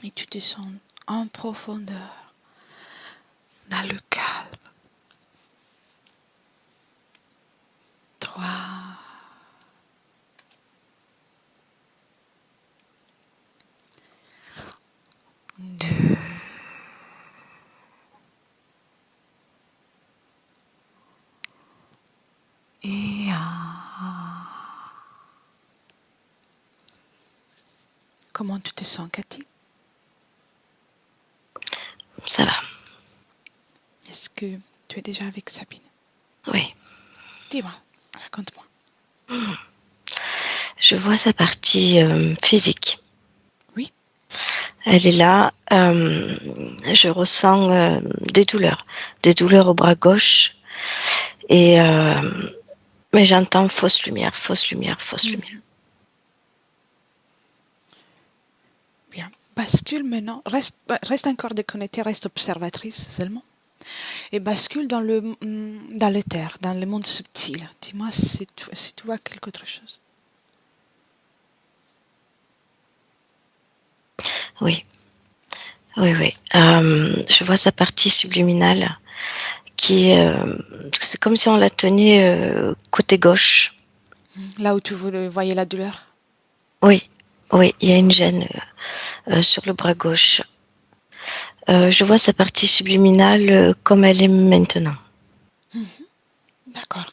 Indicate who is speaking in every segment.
Speaker 1: Et tu descends en profondeur, dans le calme. 3, 2, et 1. Comment tu te sens, Cathy?
Speaker 2: Ça va.
Speaker 1: Est-ce que tu es déjà avec Sabine?
Speaker 2: Oui.
Speaker 1: Dis-moi, raconte-moi.
Speaker 2: Je vois sa partie physique.
Speaker 1: Oui.
Speaker 2: Elle est là. Je ressens des douleurs au bras gauche. Et mais j'entends fausse lumière.
Speaker 1: Bien. Bascule maintenant. Reste encore déconnectée, reste observatrice seulement. Et bascule dans l'éther, dans le monde subtil. Dis-moi si tu vois quelque autre chose.
Speaker 2: Oui. Je vois sa partie subliminale qui est, c'est comme si on la tenait côté gauche.
Speaker 1: Là où tu voyais la douleur.
Speaker 2: Oui, il y a une gêne sur le bras gauche. Je vois sa partie subliminale comme elle est maintenant.
Speaker 1: D'accord.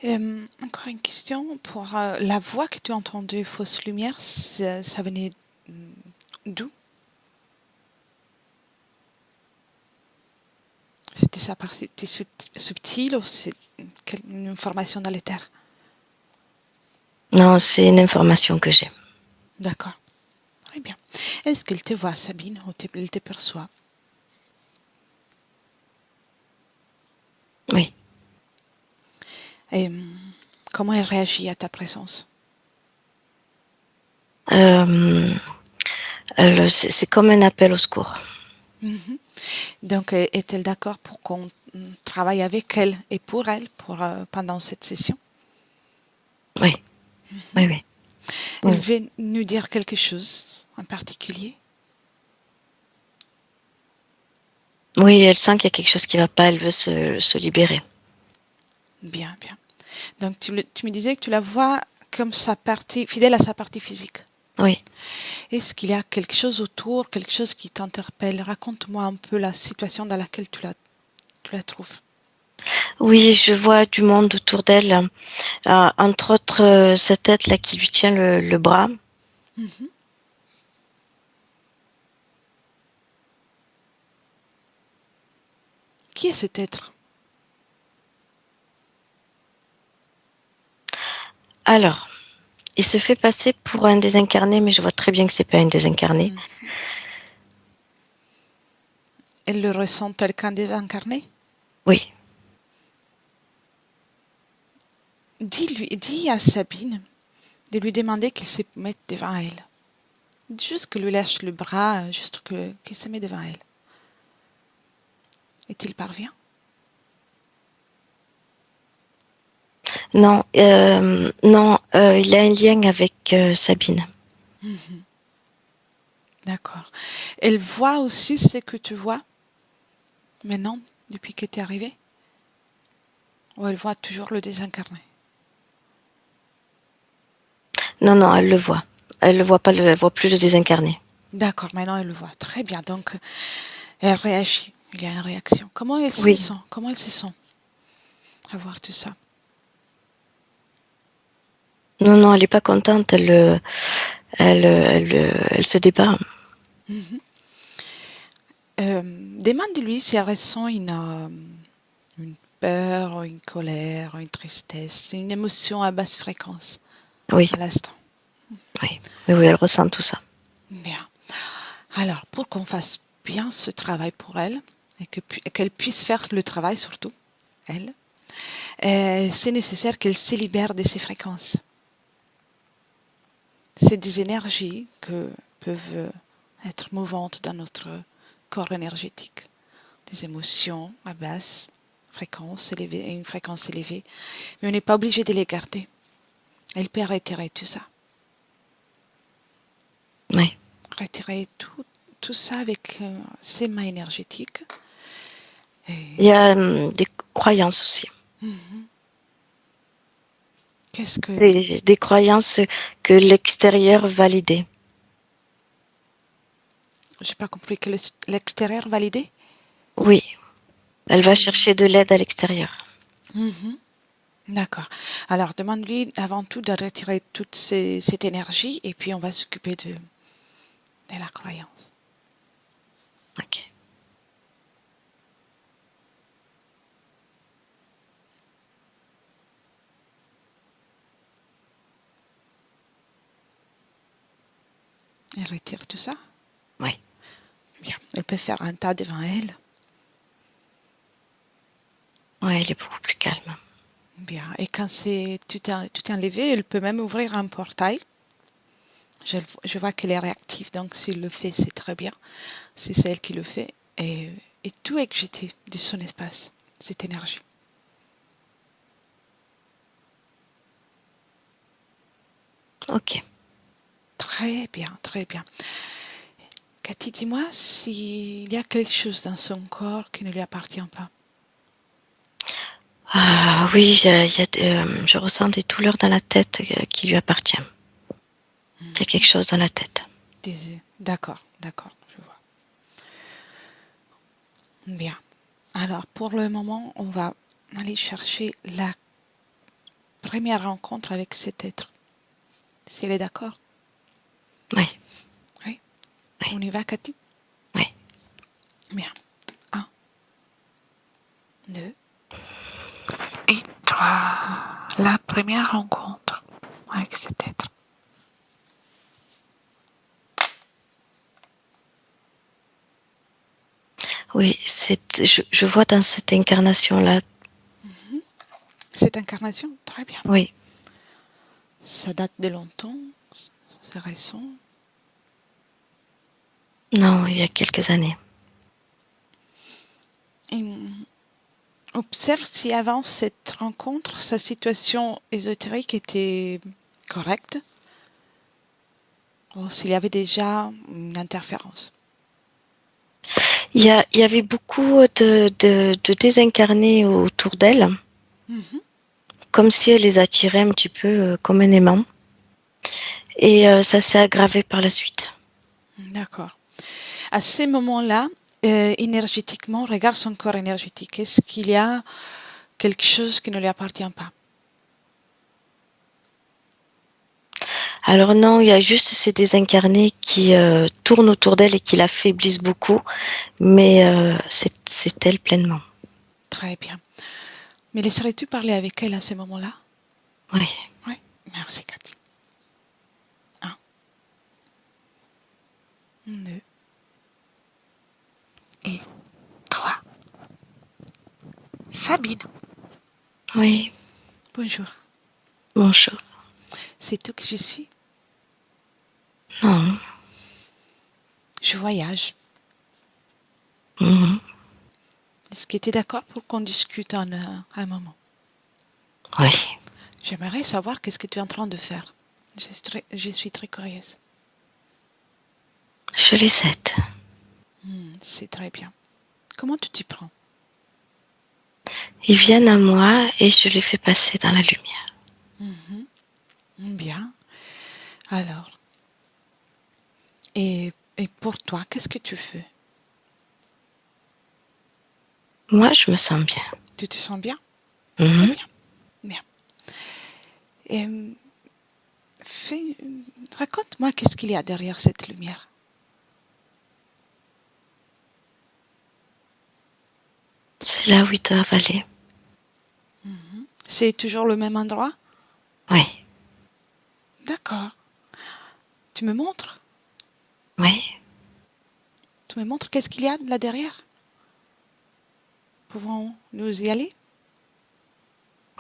Speaker 1: Encore une question pour la voix que tu entendais, fausse lumière, ça venait d'où? C'était sa partie subtile ou c'est une information dans l'éther?
Speaker 2: Non, c'est une information que j'ai.
Speaker 1: D'accord. Très bien. Est-ce qu'elle te voit, Sabine, ou elle te perçoit?
Speaker 2: Oui.
Speaker 1: Et comment elle réagit à ta présence?
Speaker 2: C'est comme un appel au secours.
Speaker 1: Mhm. Donc, est-elle d'accord pour qu'on travaille avec elle et pour elle pendant cette session?
Speaker 2: Oui, oui.
Speaker 1: Elle veut nous dire quelque chose en particulier?
Speaker 2: Oui, elle sent qu'il y a quelque chose qui ne va pas, elle veut se libérer.
Speaker 1: Bien, bien. Donc, tu me disais que tu la vois comme sa partie, fidèle à sa partie physique.
Speaker 2: Oui.
Speaker 1: Est-ce qu'il y a quelque chose autour, quelque chose qui t'interpelle? Raconte-moi un peu la situation dans laquelle tu la trouves.
Speaker 2: Oui, je vois du monde autour d'elle, entre autres cette tête-là qui lui tient le bras.
Speaker 1: Mhm. Qui est cet être?
Speaker 2: Alors, il se fait passer pour un désincarné, mais je vois très bien que c'est pas un désincarné.
Speaker 1: Elle le ressent tel qu'un désincarné?
Speaker 2: Oui.
Speaker 1: Dis à Sabine de lui demander qu'il se mette devant elle. Juste que lui lâche le bras, juste qu'il se met devant elle. Et il parvient?
Speaker 2: Non, il a un lien avec Sabine.
Speaker 1: D'accord. Elle voit aussi ce que tu vois maintenant, depuis que tu es arrivé? Ou elle voit toujours le désincarné?
Speaker 2: Non, elle le voit. Elle le voit pas, elle voit plus le désincarné.
Speaker 1: D'accord, maintenant elle le voit. Très bien. Donc, elle réagit. Il y a une réaction. Comment elle se
Speaker 2: Oui.
Speaker 1: sent? Comment elle se sent à voir tout ça?
Speaker 2: Non, elle est pas contente. Elle se débat.
Speaker 1: Demande-lui si elle ressent une peur, une colère, une tristesse, une émotion à basse fréquence
Speaker 2: Oui,
Speaker 1: à l'instant.
Speaker 2: oui, elle ressent tout ça.
Speaker 1: Bien. Alors, pour qu'on fasse bien ce travail pour elle, et qu'elle puisse faire le travail surtout, elle, c'est nécessaire qu'elle se libère de ces fréquences. C'est des énergies que peuvent être mouvantes dans notre corps énergétique. Des émotions à basse fréquence élevée et une fréquence élevée. Mais on n'est pas obligé de les garder. Elle peut retirer tout ça.
Speaker 2: Oui.
Speaker 1: Retirer tout tout ça avec ces mains énergétiques.
Speaker 2: Il y a des croyances aussi.
Speaker 1: Qu'est-ce que...
Speaker 2: Des croyances que l'extérieur validait.
Speaker 1: J'ai pas compris que l'extérieur validé.
Speaker 2: Oui, elle va chercher de l'aide à l'extérieur.
Speaker 1: D'accord. Alors, demande-lui avant tout de retirer toute cette énergie et puis on va s'occuper de la croyance.
Speaker 2: Ok.
Speaker 1: Elle retire tout ça?
Speaker 2: Oui.
Speaker 1: Bien. Elle peut faire un tas devant elle.
Speaker 2: Oui, elle est beaucoup plus calme.
Speaker 1: Bien. Et quand tout est enlevé, elle peut même ouvrir un portail. Je vois qu'elle est réactive, donc s'il le fait, c'est très bien. Si c'est elle qui le fait, et tout est jeté de son espace, cette énergie.
Speaker 2: Ok.
Speaker 1: Très bien, très bien. Cathy, dis-moi s'il y a quelque chose dans son corps qui ne lui appartient pas.
Speaker 2: Ah oui, je ressens des douleurs dans la tête qui lui appartiennent. Il y a quelque chose dans la tête.
Speaker 1: D'accord, je vois. Bien. Alors, pour le moment, on va aller chercher la première rencontre avec cet être. Si elle est d'accord?
Speaker 2: Oui.
Speaker 1: Oui.
Speaker 2: Oui.
Speaker 1: On y va, Cathy?
Speaker 2: Oui.
Speaker 1: Bien. 1, 2 et 3. La première rencontre avec cet être.
Speaker 2: Oui, je vois dans cette incarnation-là.
Speaker 1: Cette incarnation, très bien.
Speaker 2: Oui.
Speaker 1: Ça date de longtemps, c'est récent.
Speaker 2: Non, il y a quelques années.
Speaker 1: Et observe si avant cette rencontre, sa situation ésotérique était correcte ou s'il y avait déjà une interférence.
Speaker 2: Il y avait beaucoup de désincarnés autour d'elle, comme si elle les attirait un petit peu comme un aimant. Et ça s'est aggravé par la suite.
Speaker 1: D'accord. À ces moments-là, énergétiquement, regarde son corps énergétique. Est-ce qu'il y a quelque chose qui ne lui appartient pas?
Speaker 2: Alors non, il y a juste ces désincarnés qui tournent autour d'elle et qui l'affaiblissent beaucoup, mais c'est elle pleinement.
Speaker 1: Très bien. Mais laisserais-tu parler avec elle à ce moment-là?
Speaker 2: Oui.
Speaker 1: Oui. Merci, Cathy. 1, 2 et 3. Sabine.
Speaker 2: Oui.
Speaker 1: Bonjour.
Speaker 2: Bonjour.
Speaker 1: C'est tout que je suis?
Speaker 2: Non.
Speaker 1: Je voyage.
Speaker 2: Mhm.
Speaker 1: Est-ce que tu es d'accord pour qu'on discute un moment?
Speaker 2: Oui.
Speaker 1: J'aimerais savoir qu'est-ce que tu es en train de faire. Je suis très curieuse.
Speaker 2: Je les aide.
Speaker 1: C'est très bien. Comment tu t'y prends?
Speaker 2: Ils viennent à moi et je les fais passer dans la lumière.
Speaker 1: Bien. Alors, et pour toi, qu'est-ce que tu fais?
Speaker 2: Moi, je me sens bien.
Speaker 1: Tu te sens bien?
Speaker 2: Mhm.
Speaker 1: Bien. Et raconte-moi qu'est-ce qu'il y a derrière cette lumière.
Speaker 2: C'est là où ils doivent aller.
Speaker 1: C'est toujours le même endroit?
Speaker 2: Oui.
Speaker 1: D'accord. Tu me montres?
Speaker 2: Oui.
Speaker 1: Tu me montres qu'est-ce qu'il y a là derrière? Pouvons-nous y aller?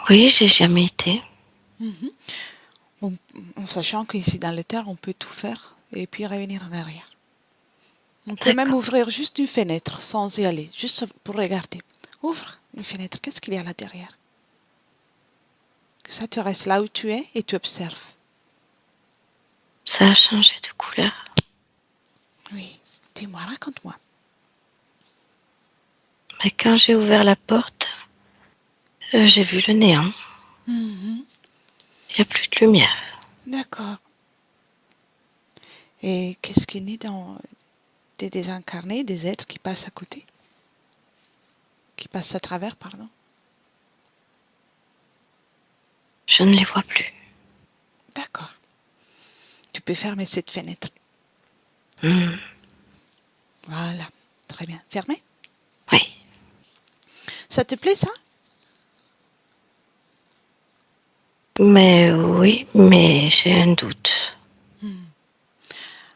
Speaker 2: Oui, j'ai jamais été.
Speaker 1: En sachant qu'ici dans les terres, on peut tout faire et puis revenir en arrière. On peut même
Speaker 2: D'accord.
Speaker 1: ouvrir juste une fenêtre sans y aller, juste pour regarder. Ouvre une fenêtre, qu'est-ce qu'il y a là derrière? Que ça, tu restes là où tu es et tu observes.
Speaker 2: Ça a changé de couleur.
Speaker 1: Oui, Dis-moi, raconte-moi.
Speaker 2: Mais quand j'ai ouvert la porte, j'ai vu le néant.
Speaker 1: Mhm.
Speaker 2: Il n'y a plus de lumière.
Speaker 1: D'accord. Et qu'est-ce qui est né dans des désincarnés, des êtres qui passent à côté? Qui passent à travers, pardon?
Speaker 2: Je ne les vois plus.
Speaker 1: D'accord. Tu peux fermer cette fenêtre. Voilà. Très bien. Fermez.
Speaker 2: Oui.
Speaker 1: Ça te plaît, ça?
Speaker 2: Mais oui, mais j'ai un doute.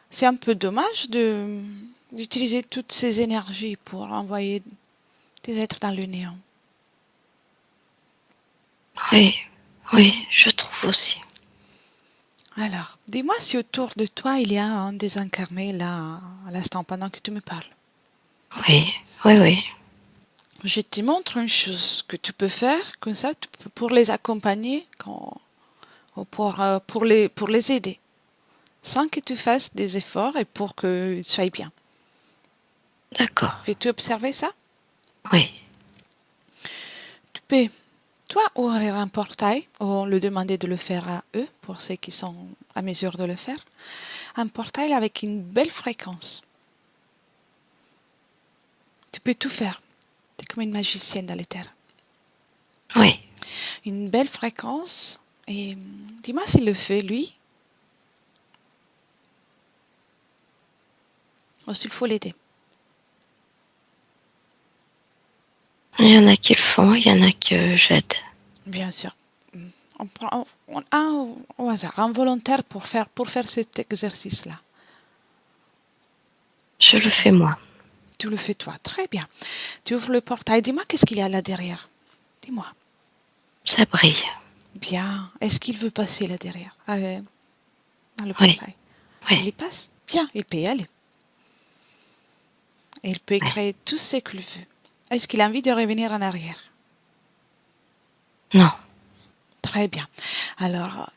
Speaker 1: C'est un peu dommage d'utiliser toutes ces énergies pour envoyer des êtres dans le néant.
Speaker 2: Oui, oui, je trouve aussi.
Speaker 1: Alors, dis-moi si autour de toi il y a un désincarné là, à l'instant, pendant que tu me parles.
Speaker 2: Oui, oui, oui.
Speaker 1: Je te montre une chose que tu peux faire, comme ça, pour les accompagner ou pour les aider, sans que tu fasses des efforts et pour qu'ils soient bien.
Speaker 2: D'accord.
Speaker 1: Veux-tu observer ça?
Speaker 2: Oui,
Speaker 1: Tu peux, toi, ouvrir un portail, ou le demander de le faire à eux, pour ceux qui sont à mesure de le faire. Un portail avec une belle fréquence. Tu peux tout faire. Tu es comme une magicienne dans les terres.
Speaker 2: oui.
Speaker 1: Une belle fréquence. Et dis-moi s'il le fait, lui, ou s'il faut l'aider.
Speaker 2: Il y en a qui le font, il y en a que j'aide.
Speaker 1: Bien sûr. On prend un au hasard, un volontaire pour faire cet exercice-là.
Speaker 2: Je le fais moi.
Speaker 1: Tu le fais toi. Très bien. Tu ouvres le portail. Dis-moi qu'est-ce qu'il y a là derrière. Dis-moi.
Speaker 2: Ça brille.
Speaker 1: Bien. Est-ce qu'il veut passer là derrière, dans le
Speaker 2: Oui,
Speaker 1: portail? Il
Speaker 2: oui,
Speaker 1: y passe? Bien, il peut y aller. Et il peut
Speaker 2: oui.
Speaker 1: créer tout ce qu'il veut. Est-ce qu'il a envie de revenir en arrière?
Speaker 2: Non,
Speaker 1: Très bien. Alors,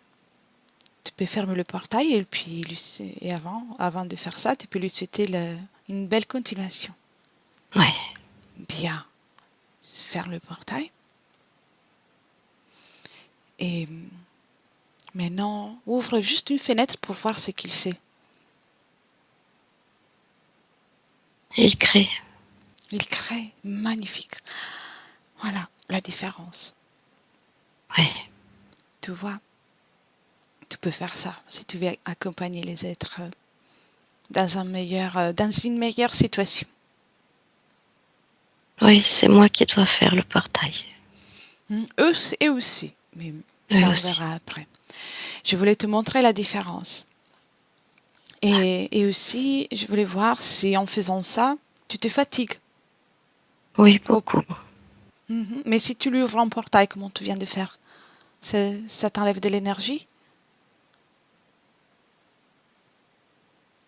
Speaker 1: tu peux fermer le portail et puis avant de faire ça, tu peux lui souhaiter une belle continuation.
Speaker 2: oui.
Speaker 1: Bien. Ferme le portail. Et maintenant, ouvre juste une fenêtre pour voir ce qu'il fait.
Speaker 2: Il crée.
Speaker 1: Il crée magnifique. Voilà la différence.
Speaker 2: Oui,
Speaker 1: Tu vois, tu peux faire ça si tu veux accompagner les êtres dans une meilleure situation.
Speaker 2: oui, c'est moi qui dois faire le portail.
Speaker 1: Eux et aussi, mais
Speaker 2: Eux
Speaker 1: ça on
Speaker 2: aussi.
Speaker 1: verra après. Je voulais te montrer la différence. Et aussi, je voulais voir si en faisant ça, tu te fatigues.
Speaker 2: Oui,
Speaker 1: Oh,
Speaker 2: beaucoup.
Speaker 1: mais si tu lui ouvres un portail, comme tu viens de faire, ça t'enlève de l'énergie?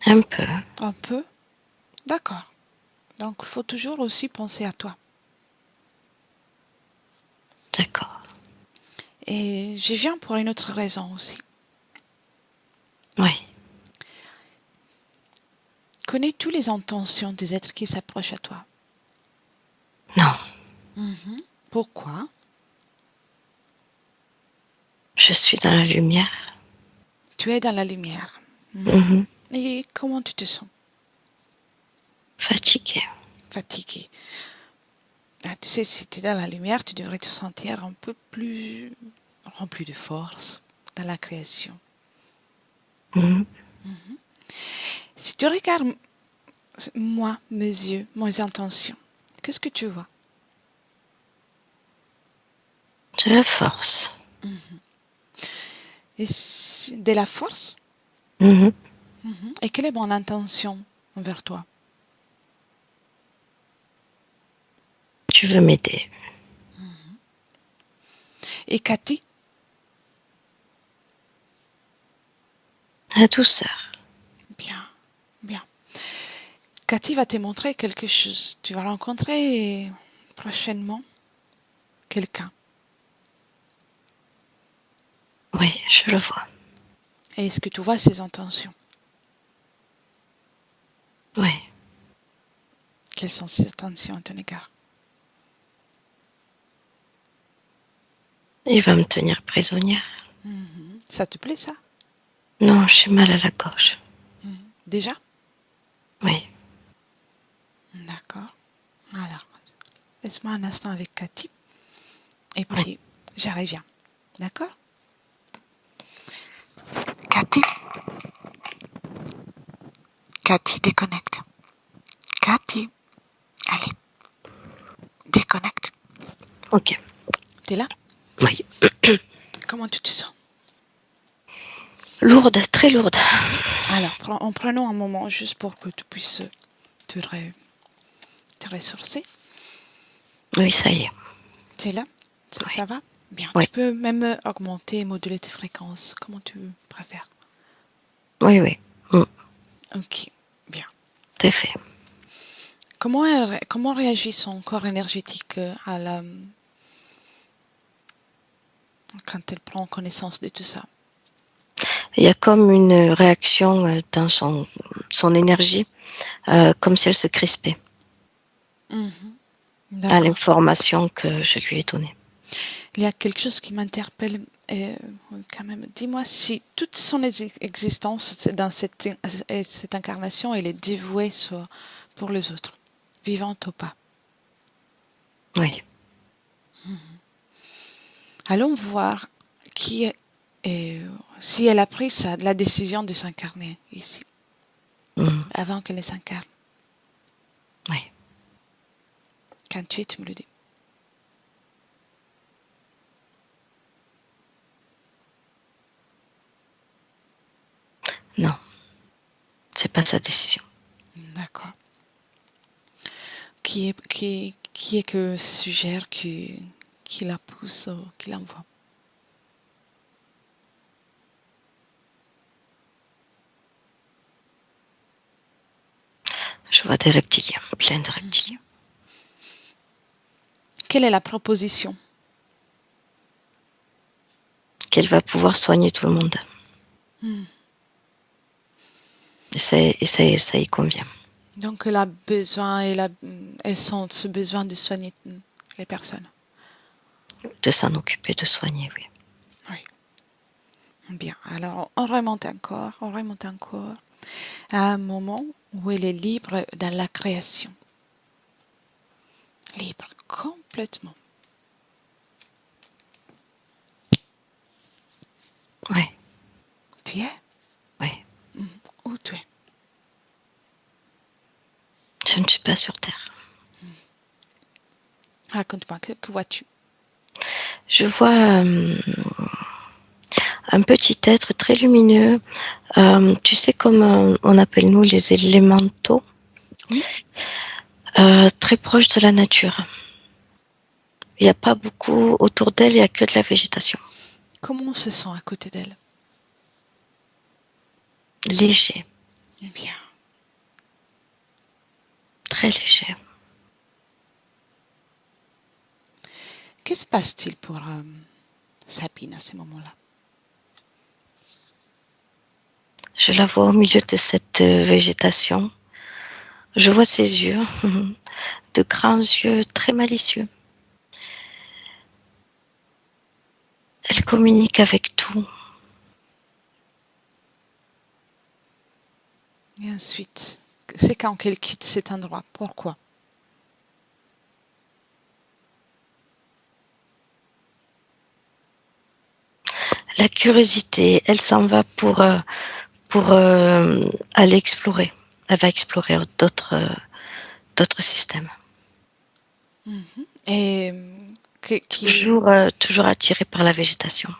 Speaker 2: Un peu.
Speaker 1: Un peu? D'accord. Donc, il faut toujours aussi penser à toi.
Speaker 2: D'accord.
Speaker 1: Et je viens pour une autre raison aussi.
Speaker 2: Oui.
Speaker 1: Connais-tu les intentions des êtres qui s'approchent à toi?
Speaker 2: Non,
Speaker 1: Pourquoi?
Speaker 2: je suis dans la lumière.
Speaker 1: Tu es dans la lumière.
Speaker 2: Mhm.
Speaker 1: Et comment tu te sens?
Speaker 2: Fatiguée.
Speaker 1: Fatigué. Ah, tu sais, si tu es dans la lumière, tu devrais te sentir un peu plus rempli de force dans la création.
Speaker 2: Mhm.
Speaker 1: Si tu regardes moi, mes yeux, mes intentions, qu'est-ce que tu vois?
Speaker 2: De la force.
Speaker 1: De la force?
Speaker 2: Mhm.
Speaker 1: Et quelle est mon intention envers toi?
Speaker 2: Tu veux m'aider.
Speaker 1: Et Cathy?
Speaker 2: La douceur.
Speaker 1: Bien, bien. Cathy va te montrer quelque chose. Tu vas rencontrer prochainement quelqu'un.
Speaker 2: Oui, je le vois.
Speaker 1: Et est-ce que tu vois ses intentions?
Speaker 2: Oui.
Speaker 1: Quelles sont ses intentions à ton égard?
Speaker 2: Il va me tenir prisonnière.
Speaker 1: Ça te plaît, ça?
Speaker 2: Non, j'ai mal à la gorge.
Speaker 1: Déjà?
Speaker 2: Oui.
Speaker 1: D'accord. Alors, laisse-moi un instant avec Cathy. Et
Speaker 2: Oui.
Speaker 1: puis, j'y reviens. D'accord? Cathy? Cathy, déconnecte. Cathy, allez, déconnecte.
Speaker 2: Ok.
Speaker 1: T'es là?
Speaker 2: Oui.
Speaker 1: Comment tu te sens?
Speaker 2: Lourde, très lourde.
Speaker 1: Alors, en prenant un moment juste pour que tu puisses te ressourcer.
Speaker 2: Oui, ça y est.
Speaker 1: T'es là?
Speaker 2: Oui.
Speaker 1: Ça va? Bien.
Speaker 2: Oui.
Speaker 1: Tu peux même augmenter et moduler tes fréquences, comment tu préfères.
Speaker 2: Oui, oui.
Speaker 1: Ok, bien.
Speaker 2: C'est fait.
Speaker 1: Comment réagit son corps énergétique quand elle prend connaissance de tout ça?
Speaker 2: Il y a comme une réaction dans son énergie, comme si elle se crispait à
Speaker 1: D'accord.
Speaker 2: l'information que je lui ai donnée.
Speaker 1: Il y a quelque chose qui m'interpelle quand même. Dis-moi si toute son existence dans cette incarnation, elle est dévouée pour les autres, vivante ou pas.
Speaker 2: Oui.
Speaker 1: Allons voir si elle a pris la décision de s'incarner ici, avant qu'elle ne s'incarne.
Speaker 2: Oui.
Speaker 1: Quand tu me le dis.
Speaker 2: Non, c'est pas sa décision.
Speaker 1: D'accord. Qui est que suggère qui la pousse ou qui l'envoie?
Speaker 2: Je vois des reptiliens, plein de reptiliens.
Speaker 1: Quelle est la proposition?
Speaker 2: Qu'elle va pouvoir soigner tout le monde. Et ça y convient.
Speaker 1: Donc elle a besoin, elle sent ce besoin de soigner les personnes.
Speaker 2: De s'en occuper, de soigner, oui.
Speaker 1: Oui. Bien, alors on remonte encore à un moment où elle est libre dans la création. Libre, complètement.
Speaker 2: Oui.
Speaker 1: Tu es?
Speaker 2: Oui.
Speaker 1: Où tu es?
Speaker 2: Je ne suis pas sur Terre.
Speaker 1: Raconte-moi, que vois-tu?
Speaker 2: Je vois un petit être très lumineux. Tu sais comme on appelle nous les élémentaux.
Speaker 1: Oui.
Speaker 2: Très proche de la nature. Il n'y a pas beaucoup autour d'elle, il n'y a que de la végétation.
Speaker 1: Comment on se sent à côté d'elle?
Speaker 2: Léger,
Speaker 1: Bien.
Speaker 2: très léger.
Speaker 1: Que se passe-t-il pour Sabine à ce moment-là?
Speaker 2: Je la vois au milieu de cette végétation. Je vois ses yeux, de grands yeux très malicieux. Elle communique avec tout.
Speaker 1: Et ensuite, c'est quand qu'elle quitte cet endroit. Pourquoi?
Speaker 2: La curiosité, elle s'en va pour aller explorer. Elle va explorer d'autres systèmes.
Speaker 1: Et
Speaker 2: Toujours attirée par la végétation.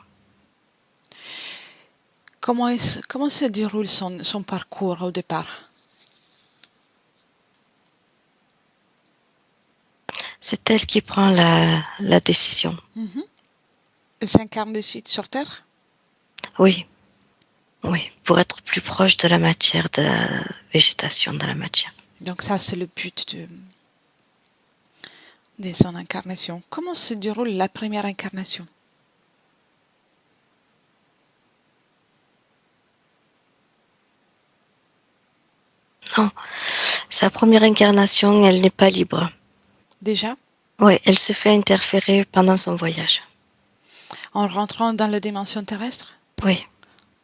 Speaker 1: comment se déroule son parcours au départ?
Speaker 2: C'est elle qui prend la décision.
Speaker 1: Elle s'incarne de suite sur Terre?
Speaker 2: Oui, oui, pour être plus proche de la matière, de la végétation de la matière.
Speaker 1: Donc ça, c'est le but de son incarnation. Comment se déroule la première incarnation?
Speaker 2: Non, Sa première incarnation, elle n'est pas libre.
Speaker 1: Déjà,
Speaker 2: Oui, elle se fait interférer pendant son voyage.
Speaker 1: en rentrant dans la dimension terrestre?
Speaker 2: Oui,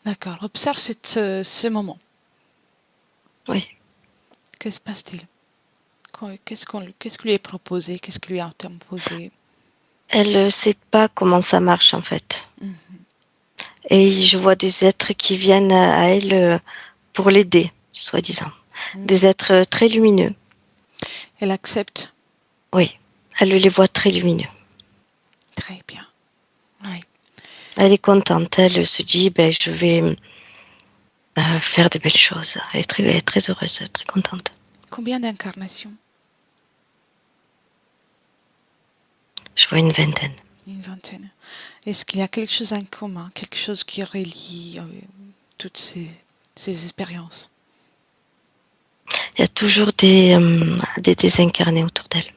Speaker 1: D'accord. Observe ce moment.
Speaker 2: oui.
Speaker 1: Que se passe-t-il? Qu'est-ce qui lui est proposé? Qu'est-ce qui lui a été imposé?
Speaker 2: Elle ne sait pas comment ça marche en fait.
Speaker 1: Mhm.
Speaker 2: Et je vois des êtres qui viennent à elle pour l'aider, soi-disant. Des êtres très lumineux.
Speaker 1: Elle accepte.
Speaker 2: Oui, elle les voit très lumineux.
Speaker 1: Très bien. Oui.
Speaker 2: Elle est contente. Elle se dit, je vais faire de belles choses. Elle est très heureuse, très contente.
Speaker 1: Combien d'incarnations?
Speaker 2: Je vois une vingtaine.
Speaker 1: Une vingtaine. Est-ce qu'il y a quelque chose en commun, quelque chose qui relie toutes ces expériences?
Speaker 2: Il y a toujours des désincarnés autour d'elle.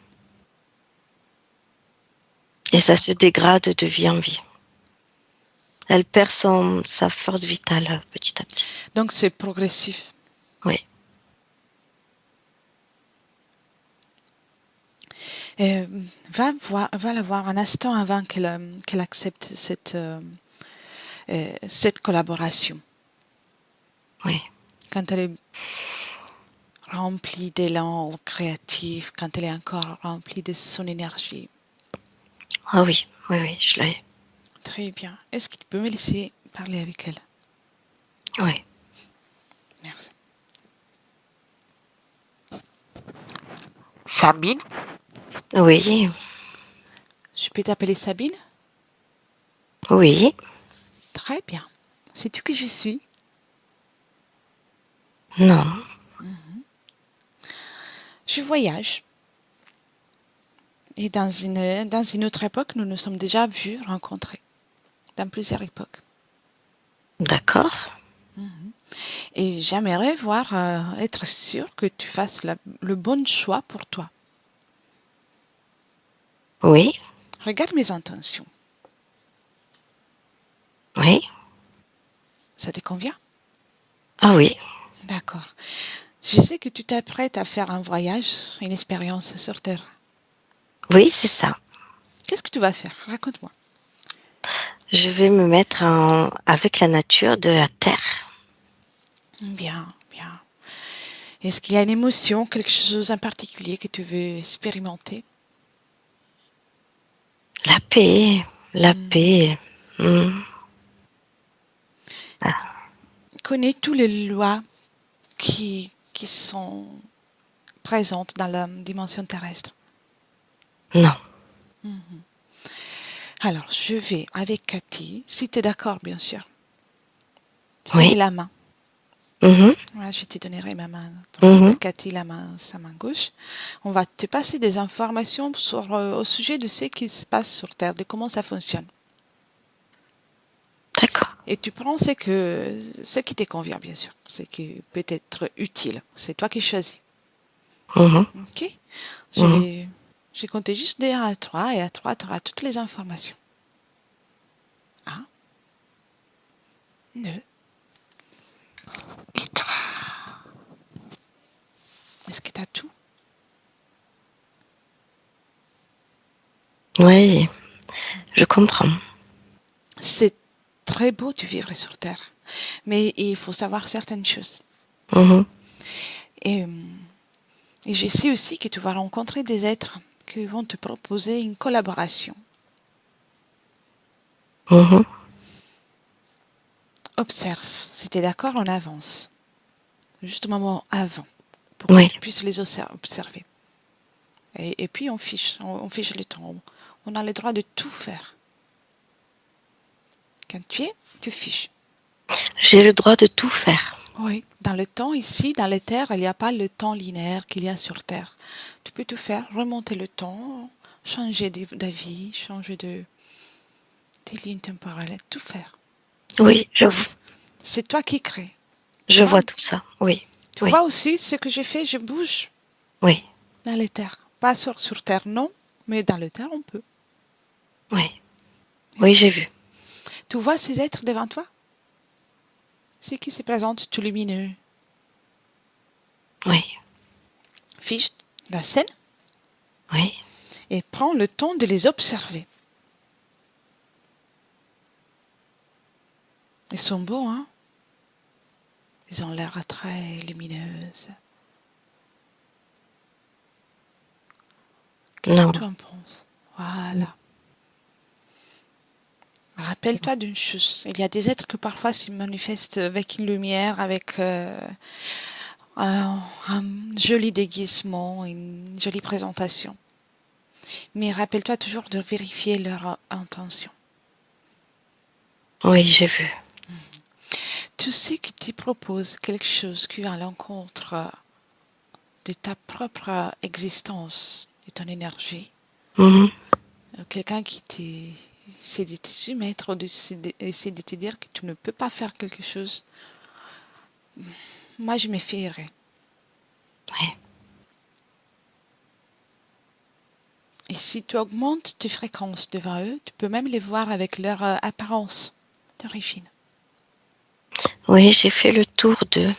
Speaker 2: Et ça se dégrade de vie en vie. Elle perd sa force vitale petit à petit.
Speaker 1: Donc c'est progressif.
Speaker 2: Oui.
Speaker 1: Va la voir un instant avant qu'elle accepte cette collaboration.
Speaker 2: Oui.
Speaker 1: Quand elle est remplie d'élan créatif, quand elle est encore remplie de son énergie.
Speaker 2: Ah oui, je l'ai.
Speaker 1: Très bien. Est-ce que tu peux me laisser parler avec elle?
Speaker 2: Oui.
Speaker 1: Merci.
Speaker 3: Sabine?
Speaker 2: Oui.
Speaker 1: Je peux t'appeler Sabine?
Speaker 2: Oui.
Speaker 1: Très bien. Sais-tu qui je suis?
Speaker 2: Non.
Speaker 1: Je voyage. Et dans une autre époque, nous nous sommes déjà vus, rencontrés. Dans plusieurs époques.
Speaker 2: D'accord.
Speaker 1: Et j'aimerais être sûr que tu fasses le bon choix pour toi.
Speaker 2: Oui.
Speaker 1: Regarde mes intentions.
Speaker 2: Oui.
Speaker 1: Ça te convient?
Speaker 2: Ah oui.
Speaker 1: D'accord. Je sais que tu t'apprêtes à faire un voyage, une expérience sur Terre.
Speaker 2: Oui, c'est ça.
Speaker 1: Qu'est-ce que tu vas faire? Raconte-moi.
Speaker 2: Je vais me mettre avec la nature de la terre.
Speaker 1: Bien, bien. Est-ce qu'il y a une émotion, quelque chose en particulier que tu veux expérimenter?
Speaker 2: La paix. La paix.
Speaker 1: Connais toutes les lois qui sont présentes dans la dimension terrestre.
Speaker 2: Non.
Speaker 1: Alors, je vais avec Cathy, si tu es d'accord, bien sûr. Tu
Speaker 2: Oui.
Speaker 1: mets la main.
Speaker 2: Mhm.
Speaker 1: Voilà, je te donnerai ma main.
Speaker 2: Mhm.
Speaker 1: Cathy, sa main gauche. On va te passer des informations au sujet de ce qui se passe sur Terre, de comment ça fonctionne.
Speaker 2: D'accord.
Speaker 1: Et tu prends ce qui te convient, bien sûr, ce qui peut être utile. C'est toi qui choisis.
Speaker 2: Mhm.
Speaker 1: Ok? J'ai compté juste de 1 à 3, et à 3, tu auras toutes les informations. 1, 2, et 3. Est-ce que tu as tout?
Speaker 2: Oui, je comprends.
Speaker 1: C'est très beau de vivre sur Terre, mais il faut savoir certaines choses.
Speaker 2: Mhm.
Speaker 1: Et je sais aussi que tu vas rencontrer des êtres qui vont te proposer une collaboration.
Speaker 2: Mhm.
Speaker 1: Observe. Si tu es d'accord, on avance. Juste un moment avant, pour
Speaker 2: Oui.
Speaker 1: que tu puisses les observer. Et puis on fiche le temps. On a le droit de tout faire. Quand tu fiches.
Speaker 2: J'ai le droit de tout faire.
Speaker 1: Oui, dans le temps ici, dans les terres, il n'y a pas le temps linéaire qu'il y a sur Terre. Tu peux tout faire, remonter le temps, changer d'avis, changer des lignes temporelles, tout faire.
Speaker 2: Oui,
Speaker 1: C'est toi qui crées.
Speaker 2: je vois tout ça. Oui.
Speaker 1: Tu
Speaker 2: Oui.
Speaker 1: vois aussi ce que j'ai fait, je bouge
Speaker 2: Oui.
Speaker 1: dans les terres. Pas sur Terre, non, mais dans les terres, on peut.
Speaker 2: Oui. Oui, j'ai vu.
Speaker 1: Tu vois ces êtres devant toi? C'est qui se présente tout lumineux.
Speaker 2: Oui.
Speaker 1: fige la scène
Speaker 2: Oui.
Speaker 1: et prends le temps de les observer. Ils sont beaux, hein? Ils ont l'air très lumineuses. Qu'est-ce que tu en penses? Voilà. Rappelle-toi d'une chose. Il y a des êtres que parfois se manifestent avec une lumière, avec un joli déguisement, une jolie présentation. Mais rappelle-toi toujours de vérifier leur intention.
Speaker 2: Oui, j'ai vu.
Speaker 1: Tu sais que tu proposes quelque chose qui va à l'encontre de ta propre existence, de ton énergie.
Speaker 2: Mhm.
Speaker 1: Quelqu'un qui essaie de te soumettre, essaie de te dire que tu ne peux pas faire quelque chose. Moi, je méfierais.
Speaker 2: Oui.
Speaker 1: Et si tu augmentes tes fréquences devant eux, tu peux même les voir avec leur apparence d'origine.
Speaker 2: Oui, j'ai fait le tour d'eux.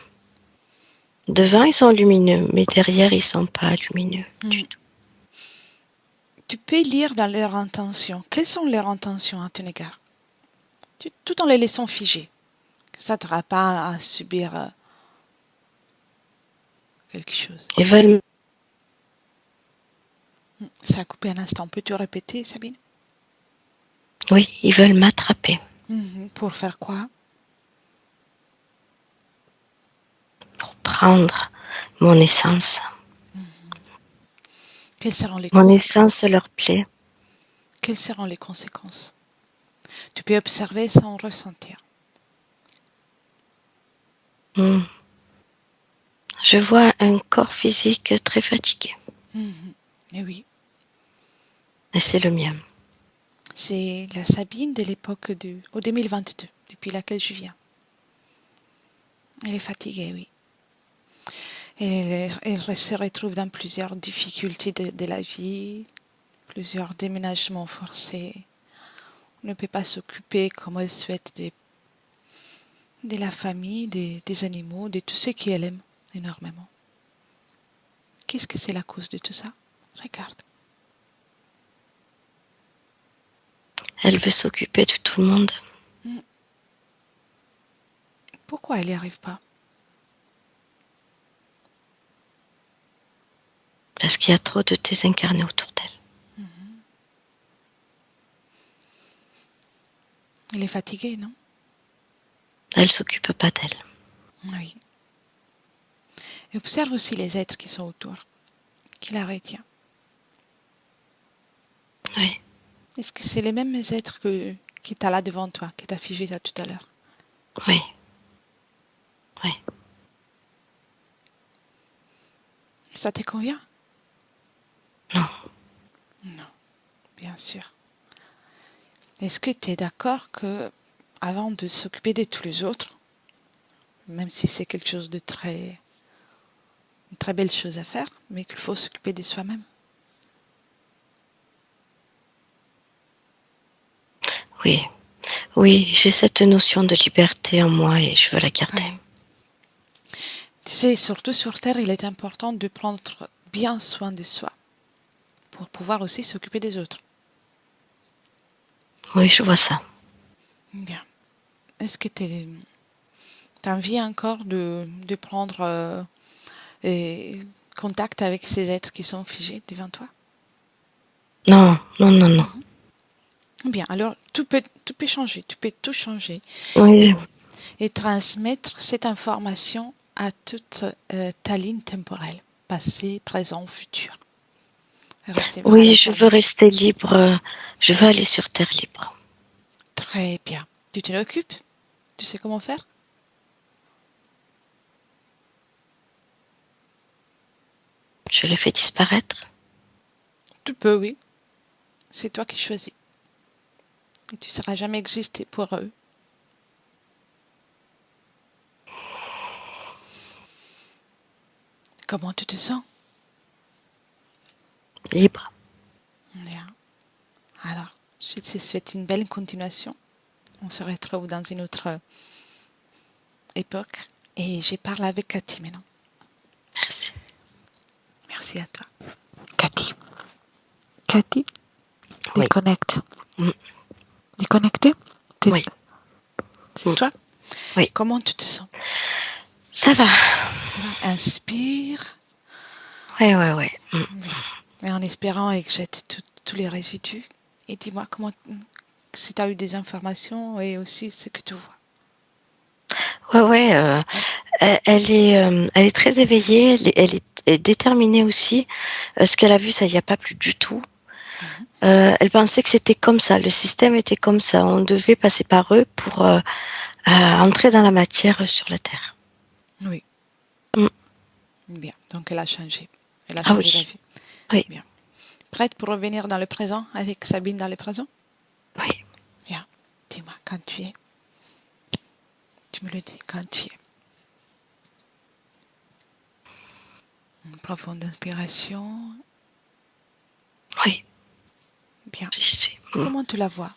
Speaker 2: Devant, ils sont lumineux, mais derrière, ils sont pas lumineux du tout.
Speaker 1: Tu peux lire dans leurs intentions. Quelles sont leurs intentions à ton égard? Tout en les laissant figer. Ça ne t'aura pas à subir quelque chose.
Speaker 2: Ils veulent,
Speaker 1: Ça a coupé un instant. Peux-tu répéter, Sabine?
Speaker 2: oui, ils veulent m'attraper
Speaker 1: Pour faire quoi?
Speaker 2: pour prendre mon essence.
Speaker 1: Quelles seront les
Speaker 2: Mon
Speaker 1: conséquences?
Speaker 2: essence leur plaît.
Speaker 1: Quelles seront les conséquences? Tu peux observer sans ressentir.
Speaker 2: Hmm. Je vois un corps physique très fatigué.
Speaker 1: Et oui,
Speaker 2: Et c'est le mien.
Speaker 1: c'est la Sabine de l'époque au 2022, depuis laquelle je viens. Elle est fatiguée, oui. Elle se retrouve dans plusieurs difficultés de la vie, plusieurs déménagements forcés. On ne peut pas s'occuper comme elle souhaite de la famille, des animaux, de tout ce qu'elle aime énormément. Qu'est-ce que c'est la cause de tout ça? Regarde.
Speaker 2: Elle veut s'occuper de tout le monde.
Speaker 1: Pourquoi elle n'y arrive pas?
Speaker 2: Parce qu'il y a trop de désincarnés autour d'elle.
Speaker 1: Elle est fatiguée, non?
Speaker 2: Elle s'occupe pas d'elle.
Speaker 1: Oui. Et observe aussi les êtres qui sont autour, qui la retiennent.
Speaker 2: Oui.
Speaker 1: Est-ce que c'est les mêmes êtres qui étaient là devant toi, qui t'a figé ça tout à l'heure?
Speaker 2: Oui. Oui.
Speaker 1: Ça te convient?
Speaker 2: Non.
Speaker 1: Non, bien sûr. Est-ce que tu es d'accord que avant de s'occuper de tous les autres, même si c'est quelque chose de une très belle chose à faire, mais qu'il faut s'occuper de soi-même?
Speaker 2: Oui. Oui, j'ai cette notion de liberté en moi et je veux la garder.
Speaker 1: Oui. Tu sais, surtout sur Terre, il est important de prendre bien soin de soi pour pouvoir aussi s'occuper des autres.
Speaker 2: Oui, je vois ça.
Speaker 1: Bien. Est-ce que tu as envie encore de prendre contact avec ces êtres qui sont figés devant toi?
Speaker 2: Non, non, non, non.
Speaker 1: Bien, alors tout peut changer, tu peux tout changer
Speaker 2: Oui,
Speaker 1: et transmettre cette information à toute ta ligne temporelle, passé, présent, futur. Recevra
Speaker 2: oui, je veux
Speaker 1: l'information.
Speaker 2: rester libre. Je veux aller sur Terre libre.
Speaker 1: Très bien. Tu t'en occupes? Tu sais comment faire?
Speaker 2: Je les fais disparaître.
Speaker 1: Tu peux, oui. C'est toi qui choisis. Et tu ne seras jamais existé pour eux. Comment tu te sens?
Speaker 2: Libre.
Speaker 1: Bien. Alors, je te souhaite une belle continuation. On se retrouve dans une autre époque. Et je parle avec Cathy maintenant.
Speaker 2: Merci.
Speaker 1: Merci. Merci à toi. Cathy. Cathy,
Speaker 2: Oui.
Speaker 1: déconnecte.
Speaker 2: Mm.
Speaker 1: Déconnecté?
Speaker 2: Oui.
Speaker 1: C'est toi?
Speaker 2: Oui.
Speaker 1: Comment tu te sens?
Speaker 2: Ça va.
Speaker 1: Inspire.
Speaker 2: Ouais.
Speaker 1: Bien. Et en espérant et que jette tous les résidus. Et dis-moi comment, si tu as eu des informations et aussi ce que tu vois.
Speaker 2: Ouais. Elle est très éveillée. Elle est déterminée aussi. Ce qu'elle a vu, ça y a pas plu du tout. Elle pensait que c'était comme ça. Le système était comme ça. On devait passer par eux pour entrer dans la matière sur la Terre.
Speaker 1: Oui.
Speaker 2: Mm.
Speaker 1: Bien. Donc elle a changé. Elle a
Speaker 2: Ah
Speaker 1: changé
Speaker 2: oui.
Speaker 1: d'avis.
Speaker 2: Oui.
Speaker 1: Bien. Prête pour revenir dans le présent avec Sabine dans le présent?
Speaker 2: Oui.
Speaker 1: Bien. Dis-moi quand tu es. Tu me le dis quand tu es. Une profonde inspiration.
Speaker 2: Oui.
Speaker 1: Bien.
Speaker 2: J'y suis.
Speaker 1: Comment tu la vois?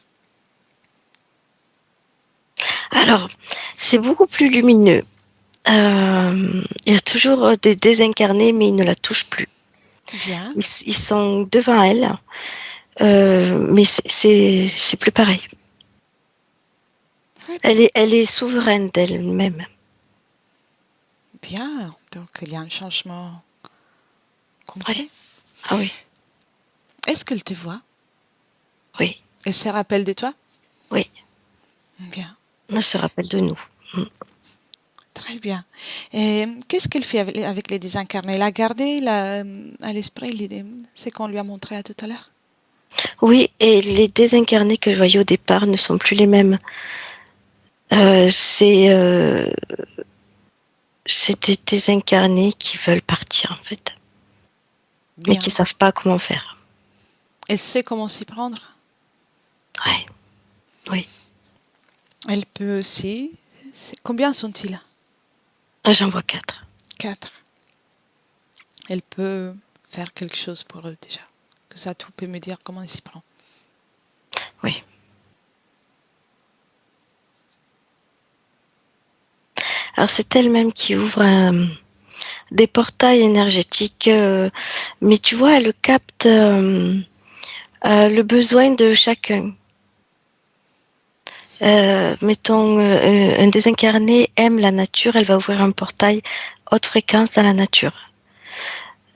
Speaker 2: Alors, c'est beaucoup plus lumineux. Il y a toujours des désincarnés, mais ils ne la touchent plus.
Speaker 1: Bien.
Speaker 2: Ils sont devant elle, mais c'est plus pareil. Elle est souveraine d'elle-même.
Speaker 1: Bien. Donc il y a un changement complet.
Speaker 2: Oui. Ah oui.
Speaker 1: Est-ce qu'elle te voit?
Speaker 2: Oui.
Speaker 1: Elle se rappelle de toi?
Speaker 2: Oui.
Speaker 1: Bien.
Speaker 2: Elle se rappelle de nous.
Speaker 1: Très bien. Et qu'est-ce qu'elle fait avec les désincarnés? Elle a gardé à l'esprit l'idée, c'est qu'on lui a montré à tout à l'heure?
Speaker 2: Oui, et les désincarnés que je voyais au départ ne sont plus les mêmes. Euh, c'est euh, c'est des désincarnés qui veulent partir en fait, mais
Speaker 1: Bien.
Speaker 2: qui savent pas comment faire.
Speaker 1: Elle sait comment s'y prendre?
Speaker 2: Ouais. Oui.
Speaker 1: Elle peut aussi. Combien sont-ils?
Speaker 2: J'en vois 4.
Speaker 1: 4. Elle peut faire quelque chose pour eux déjà. Que ça, tout peut me dire comment elle s'y prend.
Speaker 2: Oui. Alors c'est elle-même qui ouvre des portails énergétiques, mais tu vois, elle capte le besoin de chacun. Mettons, un désincarné aime la nature, elle va ouvrir un portail haute fréquence dans la nature.